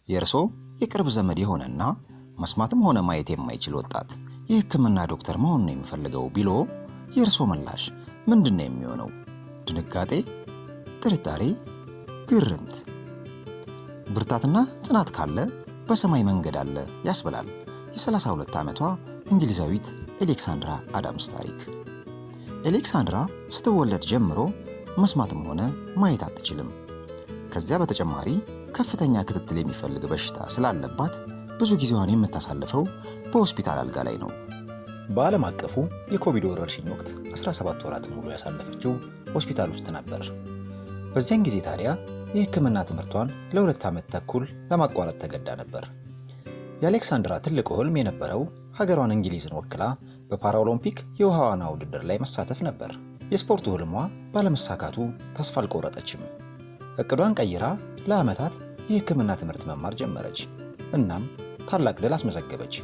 የእርሶ የቅርብ ዘመድ የሆነና መስማትም ሆነ ማየት የማይችል ወጣት የሕክምና ዶክተር መሆን ነው የሚፈልገው ቢሎ የእርሶ ምላሽ ምንድነው የሚሆነው? ድንጋጤ፣ ጥርጣሬ፣ ግርምት? ብርታትና ጽናት ካለ በሰማይ መንገድ አለ ያስብላል የ32 ዓመቷ እንግሊዛዊት አሌክሳንድራ አዳምስ ታሪክ። አሌክሳንድራ ስትወለድ ጀምሮ መስማትም ሆነ ማየት አትችልም። ከዚያ በተጨማሪ ከፍተኛ ክትትል የሚፈልግ በሽታ ስላለባት ብዙ ጊዜዋን የምታሳልፈው በሆስፒታል አልጋ ላይ ነው። በዓለም አቀፉ የኮቪድ ወረርሽኝ ወቅት 17 ወራት ሙሉ ያሳለፈችው ሆስፒታል ውስጥ ነበር። በዚያን ጊዜ ታዲያ የሕክምና ትምህርቷን ለ2 ዓመት ተኩል ለማቋረጥ ተገዳ ነበር። የአሌክሳንድራ ትልቁ ህልም የነበረው ሀገሯን እንግሊዝን ወክላ በፓራኦሎምፒክ የውሃ ዋና ውድድር ላይ መሳተፍ ነበር። የስፖርቱ ህልሟ ባለመሳካቱ ተስፋ አልቆረጠችም። እቅዷን ቀይራ ለዓመታት የሕክምና ትምህርት መማር ጀመረች። እናም ታላቅ ድል አስመዘገበች።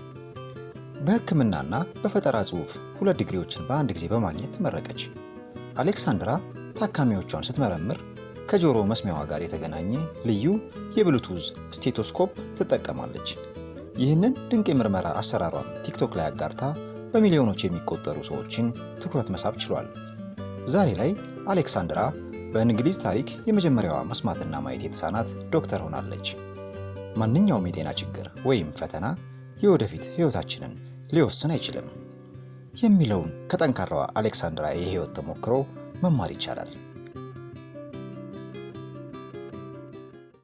በሕክምናና በፈጠራ ጽሑፍ 2 ዲግሪዎችን በአንድ ጊዜ በማግኘት ተመረቀች። አሌክሳንድራ ታካሚዎቿን ስትመረምር ከጆሮ መስሚያዋ ጋር የተገናኘ ልዩ የብሉቱዝ ስቴቶስኮፕ ትጠቀማለች። ይህንን ድንቅ የምርመራ አሰራሯን ቲክቶክ ላይ አጋርታ በሚሊዮኖች የሚቆጠሩ ሰዎችን ትኩረት መሳብ ችሏል። ዛሬ ላይ አሌክሳንድራ በእንግሊዝ ታሪክ የመጀመሪያዋ መስማትና ማየት የተሳናት ዶክተር ሆናለች። ማንኛውም የጤና ችግር ወይም ፈተና የወደፊት ህይወታችንን ሊወስን አይችልም የሚለውን ከጠንካራዋ አሌክሳንድራ የህይወት ተሞክሮ መማር ይቻላል።